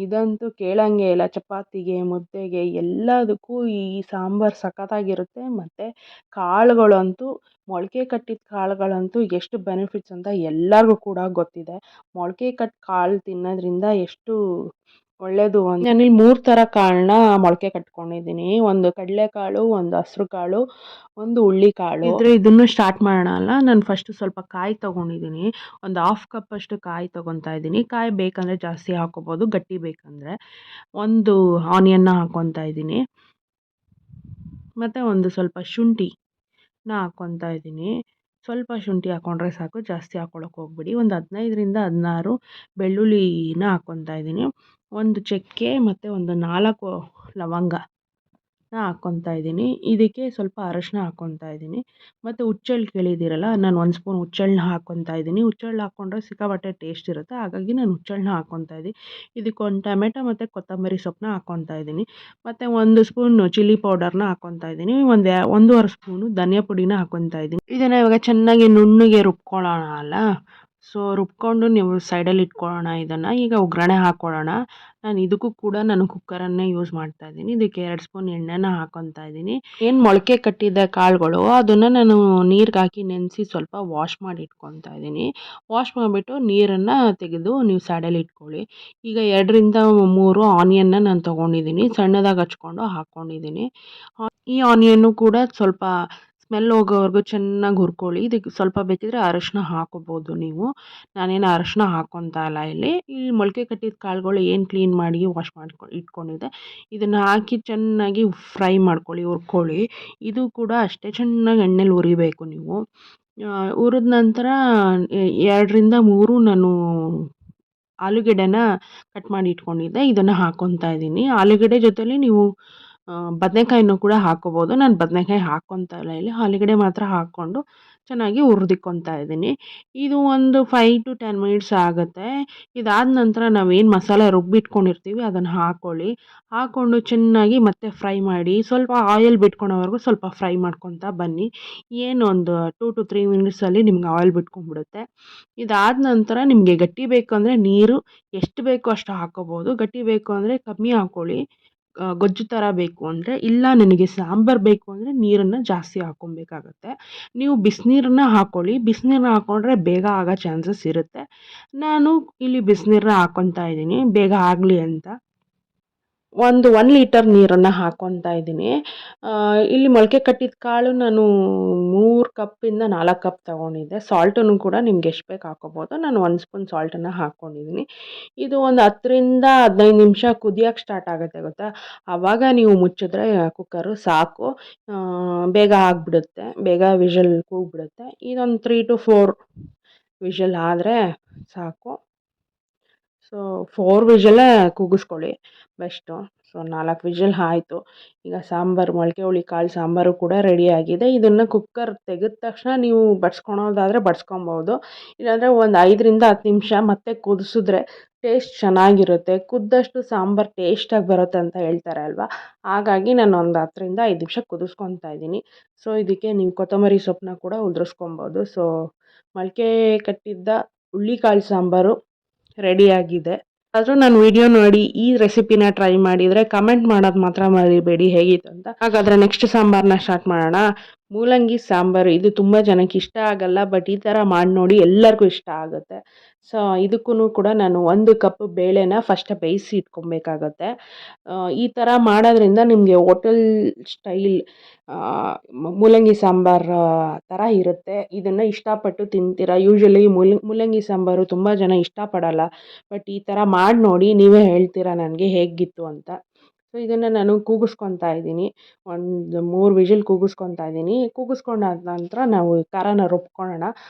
ಇದಂತೂ ಕೇಳೋಂಗೆ ಇಲ್ಲ, ಚಪಾತಿಗೆ, ಮುದ್ದೆಗೆ ಎಲ್ಲದಕ್ಕೂ ಈ ಸಾಂಬಾರು ಸಖತ್ತಾಗಿರುತ್ತೆ. ಮತ್ತು ಕಾಳುಗಳಂತೂ, ಮೊಳಕೆ ಕಟ್ಟಿದ ಕಾಳುಗಳಂತೂ ಎಷ್ಟು ಬೆನಿಫಿಟ್ಸ್ ಅಂತ ಎಲ್ಲರಿಗೂ ಕೂಡ ಗೊತ್ತಿದೆ. ಮೊಳಕೆ ಕಟ್ಟು ಕಾಳು ತಿನ್ನೋದ್ರಿಂದ ಎಷ್ಟು ಒಳ್ಳೇದು. ನಾನಿಲ್ಲಿ 3 ಥರ ಕಾಳನ್ನ ಮೊಳಕೆ ಕಟ್ಕೊಂಡಿದ್ದೀನಿ. ಒಂದು ಕಡಲೆಕಾಳು, ಒಂದು ಹಸ್ರು ಕಾಳು, ಒಂದು ಹುಳ್ಳಿಕಾಳು. ಇದನ್ನು ಸ್ಟಾರ್ಟ್ ಮಾಡೋಣ ಅಲ್ಲ. ನಾನು ಫಸ್ಟ್ ಸ್ವಲ್ಪ ಕಾಯಿ ತಗೊಂಡಿದ್ದೀನಿ. ಒಂದು ಹಾಫ್ ಕಪ್ ಅಷ್ಟು ಕಾಯಿ ತಗೊತಾ ಇದ್ದೀನಿ. ಕಾಯಿ ಬೇಕಂದರೆ ಜಾಸ್ತಿ ಹಾಕೋಬೋದು, ಗಟ್ಟಿ ಬೇಕಂದರೆ. ಒಂದು ಆನಿಯನ್ನ ಹಾಕ್ಕೊತಾ ಇದ್ದೀನಿ. ಮತ್ತು ಒಂದು ಸ್ವಲ್ಪ ಶುಂಠಿನ ಹಾಕ್ಕೊತಾ ಇದ್ದೀನಿ. ಸ್ವಲ್ಪ ಶುಂಠಿ ಹಾಕ್ಕೊಂಡ್ರೆ ಸಾಕು, ಜಾಸ್ತಿ ಹಾಕ್ಕೊಳ್ಳೋಕೆ ಹೋಗ್ಬೇಡಿ. ಒಂದು 15ರಿಂದ 16 ಬೆಳ್ಳುಳ್ಳಿನ ಹಾಕ್ಕೊತಾ ಇದ್ದೀನಿ. ಒಂದು ಚಕ್ಕೆ ಮತ್ತು ಒಂದು 4 ಲವಂಗನ ಹಾಕ್ಕೊತಾ ಇದ್ದೀನಿ. ಇದಕ್ಕೆ ಸ್ವಲ್ಪ ಅರಶಿನ ಹಾಕ್ಕೊತಾ ಇದ್ದೀನಿ. ಮತ್ತು ಹುಚ್ಚೆಳ್ಳು ಕೇಳಿದ್ದೀರಲ್ಲ, ನಾನು 1 ಸ್ಪೂನ್ ಹುಚ್ಚೆಳ್ಳನ್ನ ಹಾಕ್ಕೊತಾ ಇದ್ದೀನಿ. ಹುಚ್ಚೆಳ್ಳು ಹಾಕ್ಕೊಂಡ್ರೆ ಸಿಕ್ಕಾಪಟ್ಟೆ ಟೇಸ್ಟ್ ಇರುತ್ತೆ, ಹಾಗಾಗಿ ನಾನು ಹುಚ್ಚೆಳ್ಳನ್ನ ಹಾಕ್ಕೊತಾ ಇದ್ದೀನಿ. ಇದಕ್ಕೆ ಒಂದು ಟೊಮೆಟೊ ಮತ್ತು ಕೊತ್ತಂಬರಿ ಸೊಪ್ಪನ್ನ ಹಾಕ್ಕೊತಾ ಇದ್ದೀನಿ. ಮತ್ತು 1 ಸ್ಪೂನ್ ಚಿಲ್ಲಿ ಪೌಡರ್ನ ಹಾಕ್ಕೊತಾ ಇದ್ದೀನಿ. 1.5 ಸ್ಪೂನು ಧನಿಯಾ ಪುಡಿನ ಹಾಕ್ಕೊತಾ ಇದ್ದೀನಿ. ಇದನ್ನು ಇವಾಗ ಚೆನ್ನಾಗಿ ನುಣ್ಣಗೆ ರುಬ್ಕೊಳ್ಳೋಣ ಅಲ್ಲ. ಸೊ ರುಬ್ಕೊಂಡು ನೀವು ಸೈಡಲ್ಲಿ ಇಟ್ಕೊಳ್ಳೋಣ. ಇದನ್ನು ಈಗ ಒಗ್ಗರಣೆ ಹಾಕ್ಕೊಳ್ಳೋಣ. ಇದಕ್ಕೂ ಕೂಡ ನಾನು ಕುಕ್ಕರನ್ನೇ ಯೂಸ್ ಮಾಡ್ತಾ ಇದ್ದೀನಿ. ಇದಕ್ಕೆ 2 ಸ್ಪೂನ್ ಎಣ್ಣೆನ ಹಾಕ್ಕೊತಾ ಇದ್ದೀನಿ. ಏನು ಮೊಳಕೆ ಕಟ್ಟಿದ್ದ ಕಾಳುಗಳು ಅದನ್ನು ನಾನು ನೀರಿಗೆ ಹಾಕಿ ನೆನೆಸಿ ಸ್ವಲ್ಪ ವಾಶ್ ಮಾಡಿ ಇಟ್ಕೊತಾ ಇದ್ದೀನಿ. ವಾಶ್ ಮಾಡಿಬಿಟ್ಟು ನೀರನ್ನು ತೆಗೆದು ನೀವು ಸೈಡಲ್ಲಿ ಇಟ್ಕೊಳ್ಳಿ. ಈಗ 2ರಿಂದ 3 ಆನಿಯನ್ನ ನಾನು ತೊಗೊಂಡಿದ್ದೀನಿ, ಸಣ್ಣದಾಗಿ ಹಚ್ಕೊಂಡು ಹಾಕ್ಕೊಂಡಿದ್ದೀನಿ. ಈ ಆನಿಯನ್ನು ಕೂಡ ಸ್ವಲ್ಪ ಸ್ಮೆಲ್ ಹೋಗೋವರೆಗೂ ಚೆನ್ನಾಗಿ ಹುರ್ಕೊಳ್ಳಿ. ಇದಕ್ಕೆ ಸ್ವಲ್ಪ ಬೇಕಿದ್ರೆ ಅರಶಿನ ಹಾಕೋಬೋದು ನೀವು. ನಾನೇನು ಅರಶಿನ ಹಾಕ್ಕೊತಾ ಇಲ್ಲ ಇಲ್ಲಿ. ಈ ಮೊಳಕೆ ಕಟ್ಟಿದ ಕಾಳುಗಳು ಏನು ಕ್ಲೀನ್ ಮಾಡಿ ವಾಶ್ ಇಟ್ಕೊಂಡಿದ್ದೆ, ಇದನ್ನು ಹಾಕಿ ಚೆನ್ನಾಗಿ ಫ್ರೈ ಮಾಡ್ಕೊಳ್ಳಿ, ಹುರ್ಕೊಳ್ಳಿ. ಇದು ಕೂಡ ಅಷ್ಟೇ ಚೆನ್ನಾಗಿ ಎಣ್ಣೆಲಿ ಹುರಿಬೇಕು ನೀವು. ಹುರಿದ ನಂತರ 2ರಿಂದ 3 ನಾನು ಆಲೂಗೆಡ್ಡೆನ ಕಟ್ ಮಾಡಿ ಇಟ್ಕೊಂಡಿದ್ದೆ, ಇದನ್ನು ಹಾಕ್ಕೊತಾ ಇದ್ದೀನಿ. ಆಲೂಗೆಡ್ಡೆ ಜೊತೆಲಿ ನೀವು ಬದನೆಕಾಯಿನೂ ಕೂಡ ಹಾಕ್ಕೋಬೋದು. ನಾನು ಬದನೆಕಾಯಿ ಹಾಕ್ಕೊತಾ ಇಲ್ಲ ಇಲ್ಲಿ, ಆಲೂಗಡ್ಡೆ ಮಾತ್ರ ಹಾಕ್ಕೊಂಡು ಚೆನ್ನಾಗಿ ಹುರಿದಿಕ್ಕೊತಾ ಇದ್ದೀನಿ. ಇದು ಒಂದು 5 to 10 ಮಿನಿಟ್ಸ್ ಆಗುತ್ತೆ. ಇದಾದ ನಂತರ ನಾವೇನು ಮಸಾಲೆ ರುಬ್ಬಿಟ್ಕೊಂಡಿರ್ತೀವಿ ಅದನ್ನು ಹಾಕ್ಕೊಂಡು ಚೆನ್ನಾಗಿ ಮತ್ತೆ ಫ್ರೈ ಮಾಡಿ. ಸ್ವಲ್ಪ ಆಯಿಲ್ ಬಿಟ್ಕೊಳೋವರೆಗೂ ಸ್ವಲ್ಪ ಫ್ರೈ ಮಾಡ್ಕೊತಾ ಬನ್ನಿ. ಏನು ಒಂದು 2 to 3 ಮಿನಿಟ್ಸಲ್ಲಿ ನಿಮ್ಗೆ ಆಯಿಲ್ ಬಿಟ್ಕೊಂಡ್ಬಿಡುತ್ತೆ. ಇದಾದ ನಂತರ ನಿಮಗೆ ಗಟ್ಟಿ ಬೇಕು ಅಂದರೆ ನೀರು ಎಷ್ಟು ಬೇಕೋ ಅಷ್ಟು ಹಾಕ್ಕೋಬೋದು, ಗಟ್ಟಿ ಬೇಕು ಅಂದರೆ ಕಮ್ಮಿ ಹಾಕ್ಕೊಳ್ಳಿ. ಗೊಜ್ಜು ಥರ ಬೇಕು ಅಂದರೆ, ಇಲ್ಲ ನನಗೆ ಸಾಂಬಾರು ಬೇಕು ಅಂದರೆ ನೀರನ್ನು ಜಾಸ್ತಿ ಹಾಕ್ಕೊಬೇಕಾಗತ್ತೆ. ನೀವು ಬಿಸಿನೀರನ್ನ ಹಾಕ್ಕೊಳ್ಳಿ. ಬಿಸಿನೀರನ್ನ ಹಾಕ್ಕೊಂಡ್ರೆ ಬೇಗ ಆಗೋ ಚಾನ್ಸಸ್ ಇರುತ್ತೆ. ನಾನು ಇಲ್ಲಿ ಬಿಸಿನೀರನ್ನ ಹಾಕ್ಕೊತಾ ಇದ್ದೀನಿ ಬೇಗ ಆಗಲಿ ಅಂತ. 1 ಲೀಟರ್ ನೀರನ್ನು ಹಾಕ್ಕೊತಾ ಇದ್ದೀನಿ. ಇಲ್ಲಿ ಮೊಳಕೆ ಕಟ್ಟಿದ ಕಾಳು ನಾನು 3 ಕಪ್ಪಿಂದ 4 ಕಪ್ ತೊಗೊಂಡಿದ್ದೆ. ಸಾಲ್ಟನ್ನು ಕೂಡ ನಿಮ್ಗೆ ಎಷ್ಟು ಬೇಕು ಹಾಕ್ಕೋಬೋದು. ನಾನು 1 ಸ್ಪೂನ್ ಸಾಲ್ಟನ್ನು ಹಾಕ್ಕೊಂಡಿದ್ದೀನಿ. ಇದು ಒಂದು 10ರಿಂದ 15 ನಿಮಿಷ ಕುದಿಯೋಕ್ಕೆ ಸ್ಟಾರ್ಟ್ ಆಗುತ್ತೆ ಗೊತ್ತಾ, ಆವಾಗ ನೀವು ಮುಚ್ಚಿದ್ರೆ ಕುಕ್ಕರು ಸಾಕು, ಬೇಗ ಆಗಿಬಿಡುತ್ತೆ, ಬೇಗ ವಿಷಲ್ ಕೂಗಿಬಿಡುತ್ತೆ. ಇದೊಂದು 3 to 4 ವಿಷಲ್ ಆದರೆ ಸಾಕು. ಸೊ 4 ವಿಷಲ್ಲೇ ಕೂಗಿಸ್ಕೊಳ್ಳಿ ಬೆಸ್ಟು. ಸೊ 4 ವಿಷಲ್ ಆಯಿತು. ಈಗ ಸಾಂಬಾರು, ಮೊಳಕೆ ಹುಳಿ ಕಾಳು ಸಾಂಬಾರು ಕೂಡ ರೆಡಿಯಾಗಿದೆ. ಇದನ್ನು ಕುಕ್ಕರ್ ತೆಗೆದ ತಕ್ಷಣ ನೀವು ಬಡ್ಸ್ಕೊಳೋದಾದರೆ ಬಡ್ಸ್ಕೊಬೋದು. ಇಲ್ಲಾಂದರೆ ಒಂದು 5ರಿಂದ 10 ನಿಮಿಷ ಮತ್ತೆ ಕುದಿಸಿದ್ರೆ ಟೇಸ್ಟ್ ಚೆನ್ನಾಗಿರುತ್ತೆ. ಕುದ್ದಷ್ಟು ಸಾಂಬಾರು ಟೇಸ್ಟಾಗಿ ಬರುತ್ತೆ ಅಂತ ಹೇಳ್ತಾರೆ ಅಲ್ವಾ, ಹಾಗಾಗಿ ನಾನು ಒಂದು 10ರಿಂದ 5 ನಿಮಿಷ ಕುದಿಸ್ಕೊತಾ ಇದ್ದೀನಿ. ಸೊ ಇದಕ್ಕೆ ನೀವು ಕೊತ್ತಂಬರಿ ಸೊಪ್ಪನ್ನ ಕೂಡ ಉದುರಿಸ್ಕೊಬೋದು. ಸೊ ಮೊಳಕೆ ಕಟ್ಟಿದ್ದ ಹುಳ್ಳಿಕಾಳು ಸಾಂಬಾರು ರೆಡಿಯಾಗಿದೆ. ಆದರೂ ನಾನು ವಿಡಿಯೋ ನೋಡಿ ಈ ರೆಸಿಪಿನ ಟ್ರೈ ಮಾಡಿದರೆ ಕಮೆಂಟ್ ಮಾಡೋದು ಮಾತ್ರ ಮರಿಬೇಡಿ ಹೇಗಿತ್ತು ಅಂತ. ಹಾಗಾದರೆ ನೆಕ್ಸ್ಟ್ ಸಾಂಬಾರನ್ನ ಸ್ಟಾರ್ಟ್ ಮಾಡೋಣ. ಮೂಲಂಗಿ ಸಾಂಬಾರು, ಇದು ತುಂಬ ಜನಕ್ಕೆ ಇಷ್ಟ ಆಗಲ್ಲ, ಬಟ್ ಈ ಥರ ಮಾಡಿ ನೋಡಿ ಎಲ್ಲರಿಗೂ ಇಷ್ಟ ಆಗುತ್ತೆ. ಸೊ ಇದಕ್ಕೂ ಕೂಡ ನಾನು 1 ಕಪ್ ಬೇಳೆನ ಫಸ್ಟ್ ಬೇಯಿಸಿ ಇಟ್ಕೊಬೇಕಾಗತ್ತೆ. ಈ ಥರ ಮಾಡೋದ್ರಿಂದ ನಿಮಗೆ ಹೋಟೆಲ್ ಸ್ಟೈಲ್ ಮೂಲಂಗಿ ಸಾಂಬಾರು ಥರ ಇರುತ್ತೆ. ಇದನ್ನು ಇಷ್ಟಪಟ್ಟು ತಿಂತೀರ. ಯೂಶ್ವಲಿ ಮೂಲಂಗಿ ಸಾಂಬಾರು ತುಂಬ ಜನ ಇಷ್ಟಪಡಲ್ಲ, ಬಟ್ ಈ ಥರ ಮಾಡಿ ನೋಡಿ, ನೀವೇ ಹೇಳ್ತೀರಾ ನನಗೆ ಹೇಗಿತ್ತು ಅಂತ. ಸೊ ಇದನ್ನು ನಾನು ಕೂಗಿಸ್ಕೊತಾ ಇದ್ದೀನಿ. ಒಂದು 3 ವಿಷಲ್ ಕೂಗಿಸ್ಕೊತಾ ಇದ್ದೀನಿ. ಕೂಗಿಸ್ಕೊಂಡಾದ ನಂತರ ನಾವು ಖಾರನ ರುಬ್ಕೊಳ್ಳೋಣ.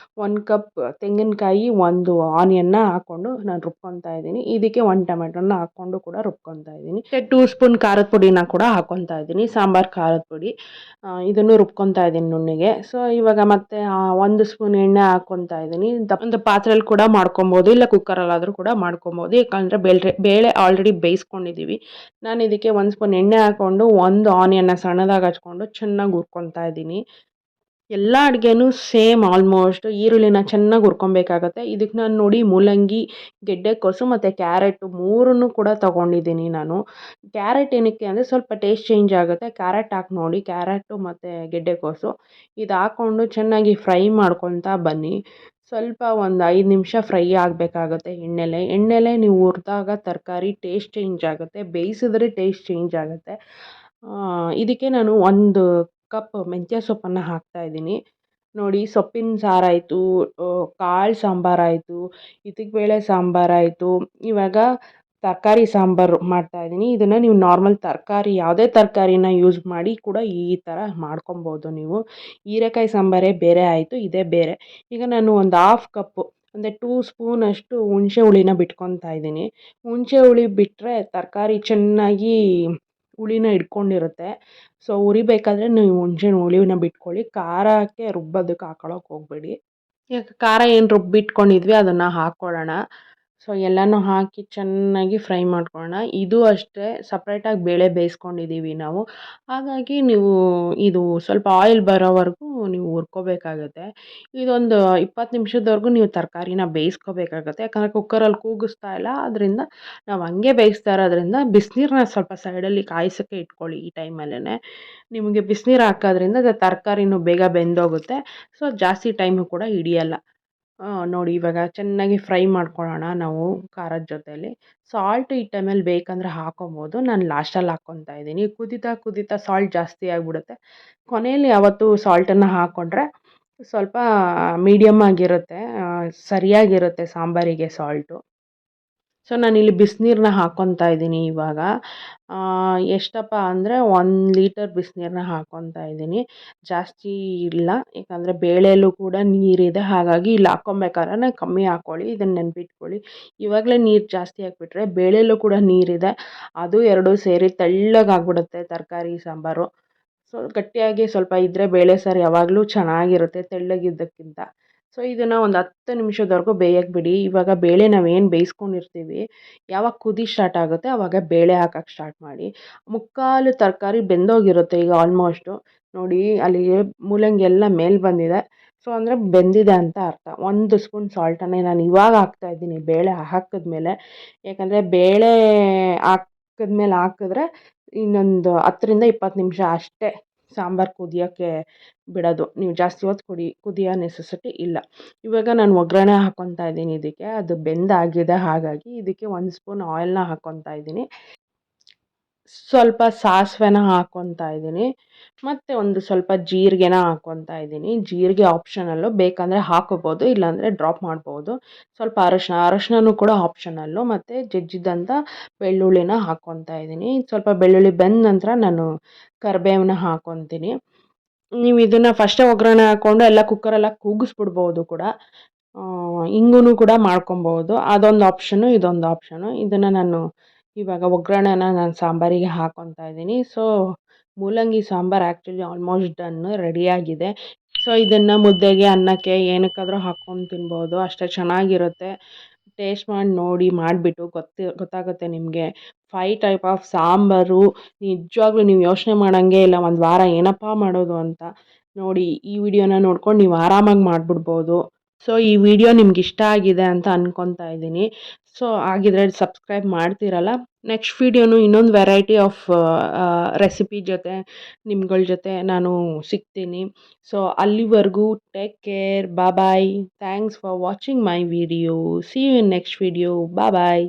1 ಕಪ್ ತೆಂಗಿನಕಾಯಿ, 1 ಆನಿಯನ್ನ ಹಾಕ್ಕೊಂಡು ನಾನು ರುಬ್ಕೊತಾ ಇದ್ದೀನಿ. ಇದಕ್ಕೆ 1 ಟೊಮೆಟೊನ ಹಾಕ್ಕೊಂಡು ಕೂಡ ರುಬ್ಕೊತಾ ಇದ್ದೀನಿ. 2 ಸ್ಪೂನ್ ಖಾರದ ಪುಡಿನ ಕೂಡ ಹಾಕ್ಕೊತಾ ಇದ್ದೀನಿ, ಸಾಂಬಾರು ಖಾರದ ಪುಡಿ. ಇದನ್ನು ರುಬ್ಕೊತಾ ಇದ್ದೀನಿ ನುಣ್ಣಗೆ. ಸೊ ಇವಾಗ ಮತ್ತೆ 1 ಸ್ಪೂನ್ ಎಣ್ಣೆ ಹಾಕ್ಕೊತಾ ಇದ್ದೀನಿ. ಒಂದು ಪಾತ್ರೆಯಲ್ಲಿ ಕೂಡ ಮಾಡ್ಕೊಬೋದು, ಇಲ್ಲ ಕುಕ್ಕರಲ್ಲಾದರೂ ಕೂಡ ಮಾಡ್ಕೊಬೋದು. ಯಾಕಂದರೆ ಬೇಳೆ ಆಲ್ರೆಡಿ ಬೇಯಿಸ್ಕೊಂಡಿದ್ದೀವಿ. ನಾನು ಇದಕ್ಕೆ 1 ಸ್ಪೂನ್ ಎಣ್ಣೆ ಹಾಕ್ಕೊಂಡು 1 ಆನಿಯನ್ನ ಸಣ್ಣದಾಗಿ ಹಚ್ಕೊಂಡು ಚೆನ್ನಾಗಿ ಹುರ್ಕೊತಾ ಇದ್ದೀನಿ. ಎಲ್ಲ ಅಡುಗೆನೂ ಸೇಮ್ ಆಲ್ಮೋಸ್ಟ್ ಈರುಳ್ಳಿನ ಚೆನ್ನಾಗಿ ಹುರ್ಕೊಬೇಕಾಗತ್ತೆ. ಇದಕ್ಕೆ ನಾನು ನೋಡಿ ಮೂಲಂಗಿ, ಗೆಡ್ಡೆಕೋಸು ಮತ್ತು ಕ್ಯಾರೆಟು 3 ಕೂಡ ತೊಗೊಂಡಿದ್ದೀನಿ ನಾನು. ಕ್ಯಾರೆಟ್ ಏನಕ್ಕೆ ಅಂದರೆ ಸ್ವಲ್ಪ ಟೇಸ್ಟ್ ಚೇಂಜ್ ಆಗುತ್ತೆ, ಕ್ಯಾರೆಟ್ ಹಾಕಿ ನೋಡಿ. ಕ್ಯಾರೆಟು ಮತ್ತು ಗೆಡ್ಡೆಕೋಸು ಇದು ಹಾಕ್ಕೊಂಡು ಚೆನ್ನಾಗಿ ಫ್ರೈ ಮಾಡ್ಕೊತಾ ಬನ್ನಿ. ಸ್ವಲ್ಪ ಒಂದು 5 ನಿಮಿಷ ಫ್ರೈ ಆಗಬೇಕಾಗುತ್ತೆ ಎಣ್ಣೆಲೆ ನೀವು ಹುರಿದಾಗ ತರಕಾರಿ ಟೇಸ್ಟ್ ಚೇಂಜ್ ಆಗುತ್ತೆ, ಬೇಯಿಸಿದ್ರೆ ಟೇಸ್ಟ್ ಚೇಂಜ್ ಆಗುತ್ತೆ. ಇದಕ್ಕೆ ನಾನು 1 ಕಪ್ ಮೆಂತ್ಯ ಸೊಪ್ಪನ್ನು ಹಾಕ್ತಾಯಿದ್ದೀನಿ. ನೋಡಿ, ಸೊಪ್ಪಿನ ಸಾರಾಯಿತು, ಕಾಳು ಸಾಂಬಾರಾಯಿತು, ಬೇಳೆ ಸಾಂಬಾರಾಯಿತು. ಇವಾಗ ತರಕಾರಿ ಸಾಂಬಾರು ಮಾಡ್ತಾಯಿದ್ದೀನಿ. ಇದನ್ನು ನೀವು ನಾರ್ಮಲ್ ತರಕಾರಿ ಯಾವುದೇ ತರಕಾರಿನ ಯೂಸ್ ಮಾಡಿ ಕೂಡ ಈ ಥರ ಮಾಡ್ಕೊಬೋದು ನೀವು. ಹೀರೆಕಾಯಿ ಸಾಂಬಾರೇ ಬೇರೆ ಆಯಿತು, ಇದೇ ಬೇರೆ. ಈಗ ನಾನು ಒಂದು ಹಾಫ್ ಕಪ್ಪು ಅಂದರೆ 2 ಸ್ಪೂನಷ್ಟು ಹುಣಸೆ ಹುಳಿನ ಬಿಟ್ಕೊತಾ ಇದ್ದೀನಿ. ಹುಣಸೆ ಹುಳಿ ಬಿಟ್ಟರೆ ತರಕಾರಿ ಚೆನ್ನಾಗಿ ಹುಳಿನ ಹಿಡ್ಕೊಂಡಿರುತ್ತೆ. ಸೊ ಹುರಿಬೇಕಾದ್ರೆ ನೀವು ಹುಣಸೆ ಹುಳಿನ ಬಿಟ್ಕೊಳ್ಳಿ. ಖಾರಕ್ಕೆ ರುಬ್ಬೋದಕ್ಕೆ ಹಾಕೊಳ್ಳೋಕೆ ಹೋಗಬೇಡಿ. ಈಗ ಖಾರ ಏನು ರುಬ್ಬಿಟ್ಕೊಂಡಿದ್ವಿ ಅದನ್ನು ಹಾಕ್ಕೊಳ್ಳೋಣ. ಸೊ ಎಲ್ಲನೂ ಹಾಕಿ ಚೆನ್ನಾಗಿ ಫ್ರೈ ಮಾಡ್ಕೊಳ್ಳೋಣ. ಇದು ಅಷ್ಟೇ ಸಪ್ರೇಟಾಗಿ ಬೇಳೆ ಬೇಯಿಸ್ಕೊಂಡಿದ್ದೀವಿ ನಾವು. ಹಾಗಾಗಿ ನೀವು ಇದು ಸ್ವಲ್ಪ ಆಯಿಲ್ ಬರೋವರೆಗೂ ನೀವು ಹುರ್ಕೋಬೇಕಾಗತ್ತೆ. ಇದೊಂದು 20 ನಿಮಿಷದವರೆಗೂ ನೀವು ತರಕಾರಿನ ಬೇಯಿಸ್ಕೋಬೇಕಾಗತ್ತೆ. ಯಾಕಂದರೆ ಕುಕ್ಕರಲ್ಲಿ ಕೂಗಿಸ್ತಾ ಇಲ್ಲ, ಅದರಿಂದ ನಾವು ಹಂಗೆ ಬೇಯಿಸ್ತಾ ಇರೋದ್ರಿಂದ ಬಿಸಿನೀರನ್ನ ಸ್ವಲ್ಪ ಸೈಡಲ್ಲಿ ಕಾಯಿಸೋಕ್ಕೆ ಇಟ್ಕೊಳ್ಳಿ ಈ ಟೈಮಲ್ಲೇ. ನಿಮಗೆ ಬಿಸಿನೀರು ಹಾಕೋದ್ರಿಂದ ಅದು ತರಕಾರಿನೂ ಬೇಗ ಬೆಂದೋಗುತ್ತೆ. ಸೊ ಜಾಸ್ತಿ ಟೈಮು ಕೂಡ ಹಿಡಿಯಲ್ಲ. ನೋಡಿ, ಇವಾಗ ಚೆನ್ನಾಗಿ ಫ್ರೈ ಮಾಡ್ಕೊಳ್ಳೋಣ ನಾವು ಖಾರದ ಜೊತೆಯಲ್ಲಿ. ಸಾಲ್ಟ್ ಈ ಟೈಮಲ್ಲಿ ಬೇಕಂದರೆ ಹಾಕೊಬೋದು. ನಾನು ಲಾಸ್ಟಲ್ಲಿ ಹಾಕ್ಕೊತಾ ಇದ್ದೀನಿ. ಕುದೀತಾ ಸಾಲ್ಟ್ ಜಾಸ್ತಿ ಆಗಿಬಿಡುತ್ತೆ. ಕೊನೆಯಲ್ಲಿ ಯಾವತ್ತೂ ಸಾಲ್ಟನ್ನು ಹಾಕ್ಕೊಂಡ್ರೆ ಸ್ವಲ್ಪ ಮೀಡಿಯಮ್ ಆಗಿರುತ್ತೆ, ಸರಿಯಾಗಿರುತ್ತೆ ಸಾಂಬಾರಿಗೆ ಸಾಲ್ಟು. ಸೊ ನಾನಿಲ್ಲಿ ಬಿಸಿನೀರನ್ನ ಹಾಕ್ಕೊತಾ ಇದ್ದೀನಿ ಇವಾಗ. ಎಷ್ಟಪ್ಪ ಅಂದರೆ 1 ಲೀಟರ್ ಬಿಸಿನೀರನ್ನ ಹಾಕ್ಕೊತಾ ಇದ್ದೀನಿ. ಜಾಸ್ತಿ ಇಲ್ಲ, ಯಾಕಂದರೆ ಬೇಳೆಯಲ್ಲೂ ಕೂಡ ನೀರಿದೆ. ಹಾಗಾಗಿ ಇಲ್ಲಿ ಹಾಕ್ಕೊಬೇಕಾದ್ರೆ ಕಮ್ಮಿ ಹಾಕ್ಕೊಳ್ಳಿ, ಇದನ್ನು ನೆನಪಿಟ್ಕೊಳ್ಳಿ. ಇವಾಗಲೇ ನೀರು ಜಾಸ್ತಿ ಹಾಕ್ಬಿಟ್ರೆ ಬೇಳೆಯಲ್ಲೂ ಕೂಡ ನೀರಿದೆ, ಅದು 2 ಸೇರಿ ತೆಳ್ಳಗಾಗ್ಬಿಡುತ್ತೆ ತರಕಾರಿ ಸಾಂಬಾರು. ಸೊ ಗಟ್ಟಿಯಾಗಿ ಸ್ವಲ್ಪ ಇದ್ದರೆ ಬೇಳೆ ಸಾರು ಯಾವಾಗಲೂ ಚೆನ್ನಾಗಿರುತ್ತೆ ತೆಳ್ಳಗಿದ್ದಕ್ಕಿಂತ. ಸೊ ಇದನ್ನು ಒಂದು 10 ನಿಮಿಷದವರೆಗೂ ಬೇಯಕ್ಕೆ ಬಿಡಿ. ಇವಾಗ ಬೇಳೆ ನಾವೇನು ಬೇಯಿಸ್ಕೊಂಡಿರ್ತೀವಿ, ಯಾವಾಗ ಕುದಿ ಸ್ಟಾರ್ಟ್ ಆಗುತ್ತೆ ಆವಾಗ ಬೇಳೆ ಹಾಕಕ್ಕೆ ಸ್ಟಾರ್ಟ್ ಮಾಡಿ. ಮುಕ್ಕಾಲು ತರಕಾರಿ ಬೆಂದೋಗಿರುತ್ತೆ ಈಗ ಆಲ್ಮೋಸ್ಟು. ನೋಡಿ, ಅಲ್ಲಿ ಮೂಲಂಗಿ ಎಲ್ಲ ಮೇಲೆ ಬಂದಿದೆ. ಸೊ ಅಂದರೆ ಬೆಂದಿದೆ ಅಂತ ಅರ್ಥ. 1 ಸ್ಪೂನ್ ಸಾಲ್ಟನ್ನೇ ನಾನು ಇವಾಗ ಹಾಕ್ತಾಯಿದ್ದೀನಿ ಬೇಳೆ ಹಾಕಿದ್ಮೇಲೆ. ಯಾಕಂದರೆ ಬೇಳೆ ಹಾಕಿದ್ಮೇಲೆ ಹಾಕಿದ್ರೆ ಇನ್ನೊಂದು 10ರಿಂದ 20 ನಿಮಿಷ ಅಷ್ಟೇ ಸಾಂಬಾರು ಕುದಿಯೋಕ್ಕೆ ಬಿಡೋದು. ನೀವು ಜಾಸ್ತಿ ಹೊತ್ತು ಕುದಿಯೋ ನೆಸೆಸಿಟಿ ಇಲ್ಲ. ಇವಾಗ ನಾನು ಒಗ್ಗರಣೆ ಹಾಕ್ಕೊತಾ ಇದ್ದೀನಿ ಇದಕ್ಕೆ. ಅದು ಬೆಂದಾಗಿದೆ, ಹಾಗಾಗಿ ಇದಕ್ಕೆ 1 ಸ್ಪೂನ್ ಆಯಿಲ್ನ ಹಾಕ್ಕೊತಾ ಇದ್ದೀನಿ. ಸ್ವಲ್ಪ ಸಾಸಿವೆನ ಹಾಕ್ಕೊತಾ ಇದ್ದೀನಿ. ಮತ್ತು ಒಂದು ಸ್ವಲ್ಪ ಜೀರಿಗೆನ ಹಾಕ್ಕೊತಾ ಇದ್ದೀನಿ. ಜೀರಿಗೆ ಆಪ್ಷನಲ್ಲು, ಬೇಕಂದರೆ ಹಾಕೋಬೋದು, ಇಲ್ಲಾಂದರೆ ಡ್ರಾಪ್ ಮಾಡ್ಬೋದು. ಸ್ವಲ್ಪ ಅರಶಿನನೂ ಕೂಡ ಆಪ್ಷನಲ್ಲು. ಮತ್ತು ಜಜ್ಜಿದಂಥ ಬೆಳ್ಳುಳ್ಳಿನ ಹಾಕ್ಕೊತಾ ಇದ್ದೀನಿ. ಸ್ವಲ್ಪ ಬೆಳ್ಳುಳ್ಳಿ ಬೆಂದ ನಂತರ ನಾನು ಕರಿಬೇವನ್ನ ಹಾಕ್ಕೊತೀನಿ. ನೀವು ಇದನ್ನು ಫಸ್ಟೇ ಒಗ್ಗರಣೆ ಹಾಕ್ಕೊಂಡು ಎಲ್ಲ ಕುಕ್ಕರೆಲ್ಲ ಕೂಗಿಸ್ಬಿಡ್ಬೋದು ಕೂಡ. ಹಿಂಗೂ ಕೂಡ ಮಾಡ್ಕೊಬೋದು. ಅದೊಂದು ಆಪ್ಷನು, ಇದೊಂದು ಆಪ್ಷನು. ಇದನ್ನು ನಾನು ಇವಾಗ ಒಗ್ಗರಣೆನ ನಾನು ಸಾಂಬಾರಿಗೆ ಹಾಕ್ಕೊತಾ ಇದ್ದೀನಿ. ಸೊ ಮೂಲಂಗಿ ಸಾಂಬಾರು ಆ್ಯಕ್ಚುಲಿ ಆಲ್ಮೋಸ್ಟ್ ಡನ್ನು, ರೆಡಿಯಾಗಿದೆ. ಸೊ ಇದನ್ನು ಮುದ್ದೆಗೆ, ಅನ್ನಕ್ಕೆ ಏನಕ್ಕಾದರೂ ಹಾಕ್ಕೊಂಡು ತಿನ್ಬೋದು, ಅಷ್ಟೇ ಚೆನ್ನಾಗಿರುತ್ತೆ. ಟೇಸ್ಟ್ ಮಾಡಿ ನೋಡಿ, ಮಾಡಿಬಿಟ್ಟು ಗೊತ್ತಾಗುತ್ತೆ ನಿಮಗೆ. 5 ಟೈಪ್ ಆಫ್ ಸಾಂಬಾರು ನಿಜವಾಗ್ಲೂ ನೀವು ಯೋಚನೆ ಮಾಡೋಂಗೆ ಇಲ್ಲ, ಒಂದು ವಾರ ಏನಪ್ಪ ಮಾಡೋದು ಅಂತ. ನೋಡಿ, ಈ ವಿಡಿಯೋನ ನೋಡ್ಕೊಂಡು ನೀವು ಆರಾಮಾಗಿ ಮಾಡಿಬಿಡ್ಬೋದು. ಸೊ ಈ ವಿಡಿಯೋ ನಿಮ್ಗೆ ಇಷ್ಟ ಆಗಿದೆ ಅಂತ ಅಂದ್ಕೊತಾ ಇದ್ದೀನಿ. ಸೊ ಆಗಿದ್ರೆ ಸಬ್ಸ್ಕ್ರೈಬ್ ಮಾಡ್ತೀರಲ್ಲ. ನೆಕ್ಸ್ಟ್ ವಿಡಿಯೋನು ಇನ್ನೊಂದು ವೆರೈಟಿ ಆಫ್ ರೆಸಿಪಿ ಜೊತೆ ನಿಮ್ಗಳ ಜೊತೆ ನಾನು ಸಿಗ್ತೀನಿ. ಸೊ ಅಲ್ಲಿವರೆಗೂ take care, bye. Thanks for watching my video. See you in next video. Bye.